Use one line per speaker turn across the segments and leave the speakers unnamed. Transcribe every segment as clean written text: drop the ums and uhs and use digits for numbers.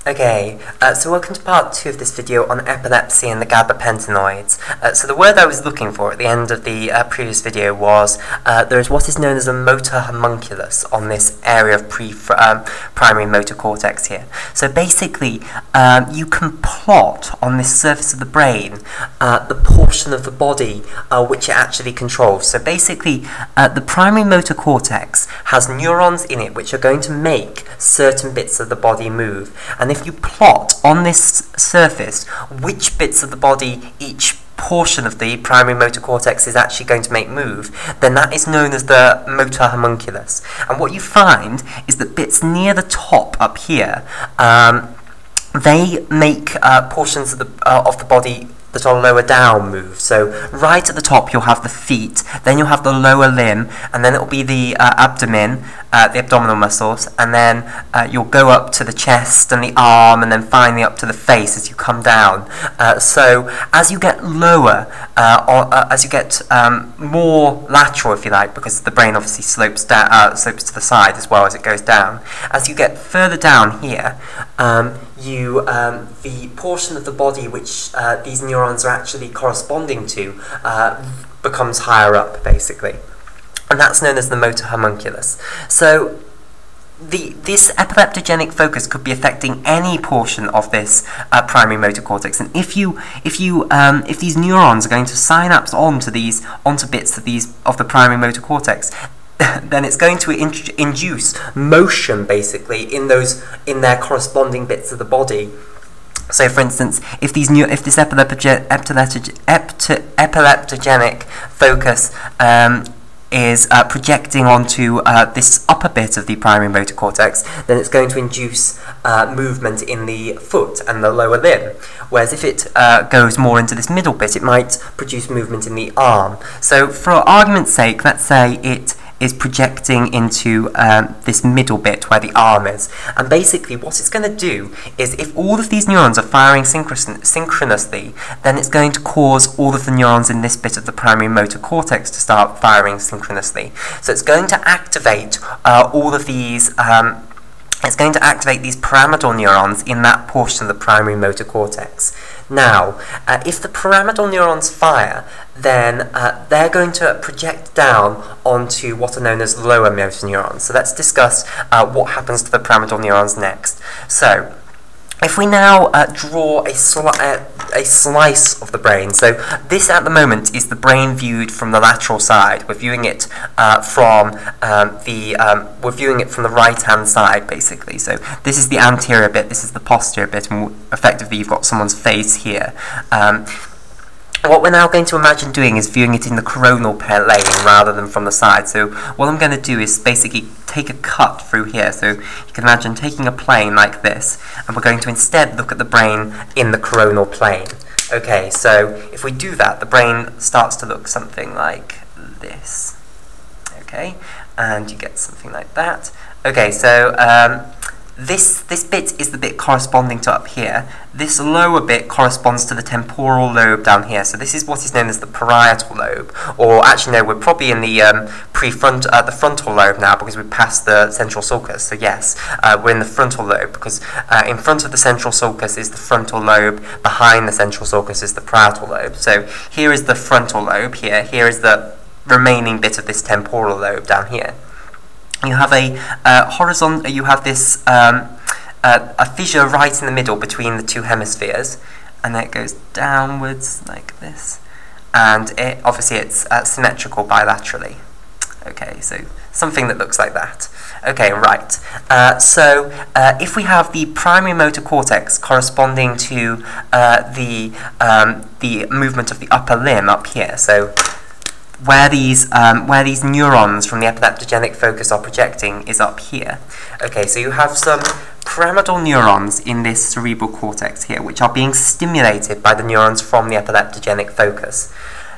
Okay, so welcome to part 2 of this video on epilepsy and the gabapentinoids. So the word I was looking for at the end of the previous video was there is what is known as a motor homunculus on this area of primary motor cortex here. So basically, you can plot on this surface of the brain the portion of the body which it actually controls. So basically, the primary motor cortex has neurons in it which are going to make certain bits of the body move. And if you plot on this surface which bits of the body each portion of the primary motor cortex is actually going to make move, then that is known as the motor homunculus. And what you find is that bits near the top up here, they make portions of the body that are lower down move. So right at the top you'll have the feet, then you'll have the lower limb, and then it'll be the abdomen, the abdominal muscles, and then you'll go up to the chest and the arm, and then finally up to the face as you come down. So as you get lower, as you get more lateral, if you like, because the brain obviously slopes down, slopes to the side as well as it goes down. As you get further down here, the portion of the body which these neurons are actually corresponding to becomes higher up, basically. And that's known as the motor homunculus. So this epileptogenic focus could be affecting any portion of this primary motor cortex. And if these neurons are going to synapse onto bits of the primary motor cortex, then it's going to induce motion, basically, in their corresponding bits of the body. So, for instance, if this epileptogenic focus is projecting onto this upper bit of the primary motor cortex, then it's going to induce movement in the foot and the lower limb. Whereas if it goes more into this middle bit, it might produce movement in the arm. So, for argument's sake, let's say it is projecting into this middle bit where the arm is. And basically what it's going to do is, if all of these neurons are firing synchronously, then it's going to cause all of the neurons in this bit of the primary motor cortex to start firing synchronously. So it's going to activate all of these it's going to activate these pyramidal neurons in that portion of the primary motor cortex. Now, if the pyramidal neurons fire, then they're going to project down onto what are known as lower motor neurons. So let's discuss what happens to the pyramidal neurons next. So, if we now draw a slice of the brain, so this at the moment is the brain viewed from the lateral side. We're viewing it from the right-hand side, basically. So this is the anterior bit, this is the posterior bit, and effectively you've got someone's face here. What we're now going to imagine doing is viewing it in the coronal plane rather than from the side. So what I'm going to do is basically take a cut through here. So you can imagine taking a plane like this, and we're going to instead look at the brain in the coronal plane. Okay, so if we do that, the brain starts to look something like this. Okay, and you get something like that. Okay, so this bit is the bit corresponding to up here. This lower bit corresponds to the temporal lobe down here. So this is what is known as the parietal lobe. Or actually, no, we're probably in the the frontal lobe now, because we've passed the central sulcus. So yes, we're in the frontal lobe, because in front of the central sulcus is the frontal lobe. Behind the central sulcus is the parietal lobe. So here is the frontal lobe here. Here is the remaining bit of this temporal lobe down here. You have a horizontal. You have this a fissure right in the middle between the two hemispheres, and then it goes downwards like this, and obviously it's symmetrical bilaterally. Okay, so something that looks like that. Okay, right. So if we have the primary motor cortex corresponding to the movement of the upper limb up here, so where these neurons from the epileptogenic focus are projecting is up here. Okay, so you have some pyramidal neurons in this cerebral cortex here, which are being stimulated by the neurons from the epileptogenic focus.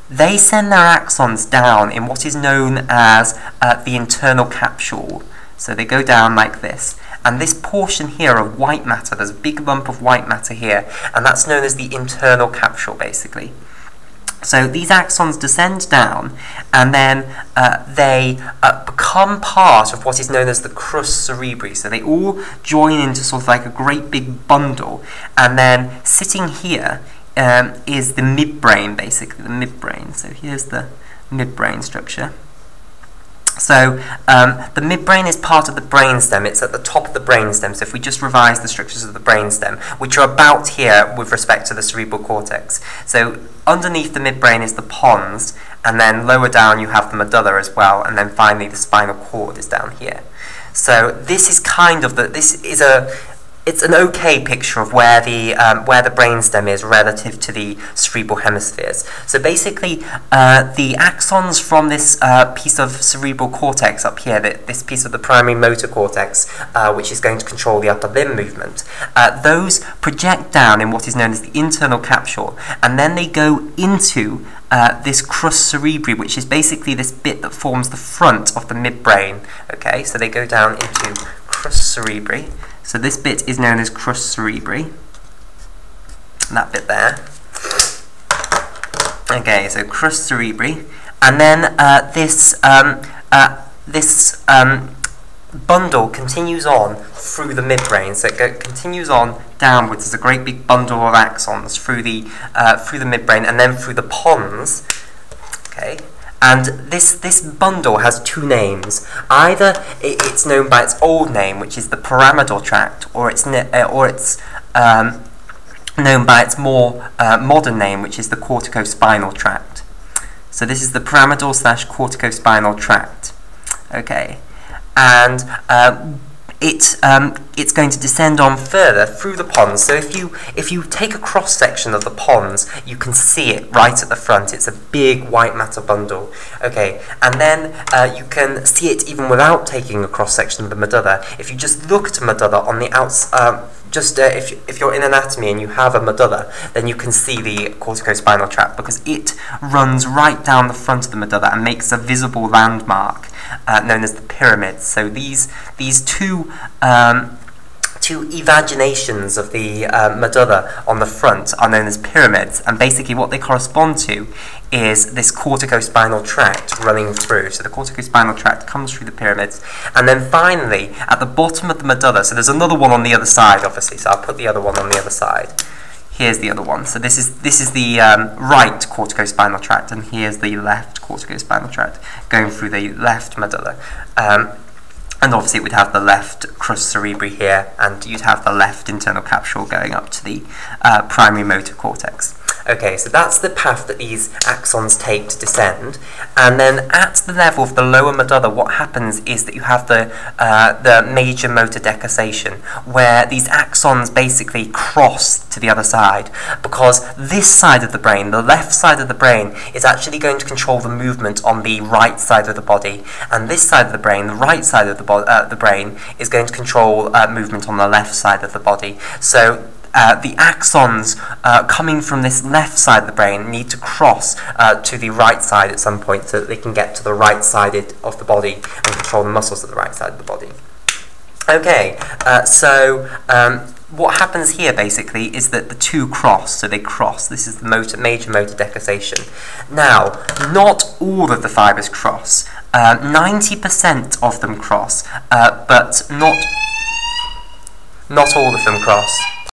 They send their axons down in what is known as the internal capsule. So they go down like this. And this portion here of white matter, there's a big lump of white matter here, and that's known as the internal capsule, basically. So these axons descend down, and then they become part of what is known as the crus cerebri. So they all join into sort of like a great big bundle, and then sitting here is the midbrain, basically, the midbrain. So here's the midbrain structure. So the midbrain is part of the brainstem. It's at the top of the brainstem. So if we just revise the structures of the brainstem, which are about here with respect to the cerebral cortex. So underneath the midbrain is the pons, and then lower down you have the medulla as well, and then finally the spinal cord is down here. So this is kind of it's an okay picture of where the brainstem is relative to the cerebral hemispheres. So basically, the axons from this piece of cerebral cortex up here, this piece of the primary motor cortex, which is going to control the upper limb movement, those project down in what is known as the internal capsule, and then they go into this crus cerebri, which is basically this bit that forms the front of the midbrain. Okay, so they go down into crus cerebri. So this bit is known as crus cerebri, that bit there. Okay, so crus cerebri, and then this bundle continues on through the midbrain. So it continues on downwards. There's a great big bundle of axons through the midbrain, and then through the pons. Okay. And this bundle has two names. Either it's known by its old name, which is the pyramidal tract, or it's known by its more modern name, which is the corticospinal tract. So this is the pyramidal / corticospinal tract. Okay, and it's going to descend on further through the pons. So if you take a cross section of the pons, you can see it right at the front. It's a big white matter bundle. Okay, and then you can see it even without taking a cross section of the medulla. If you just look at a medulla on the outside, if you're in anatomy and you have a medulla, then you can see the corticospinal tract, because it runs right down the front of the medulla and makes a visible landmark known as the pyramids. So these two evaginations of the medulla on the front are known as pyramids, and basically what they correspond to is this corticospinal tract running through. So the corticospinal tract comes through the pyramids, and then finally at the bottom of the medulla, so there's another one on the other side obviously, so I'll put the other one on the other side. Here's the other one. So this is the right corticospinal tract, and here's the left corticospinal tract going through the left medulla. And obviously it would have the left crus cerebri here, and you'd have the left internal capsule going up to the primary motor cortex. Okay, so that's the path that these axons take to descend, and then at the level of the lower medulla, what happens is that you have the major motor decussation, where these axons basically cross to the other side, because this side of the brain, the left side of the brain, is actually going to control the movement on the right side of the body, and this side of the brain, the right side of the brain, is going to control movement on the left side of the body. So the axons coming from this left side of the brain need to cross to the right side at some point, so that they can get to the right side of the body and control the muscles at the right side of the body. Okay, what happens here basically is that the two cross, so they cross. This is the major motor decussation. Now, not all of the fibers cross. 90% of them cross, but not all of them cross.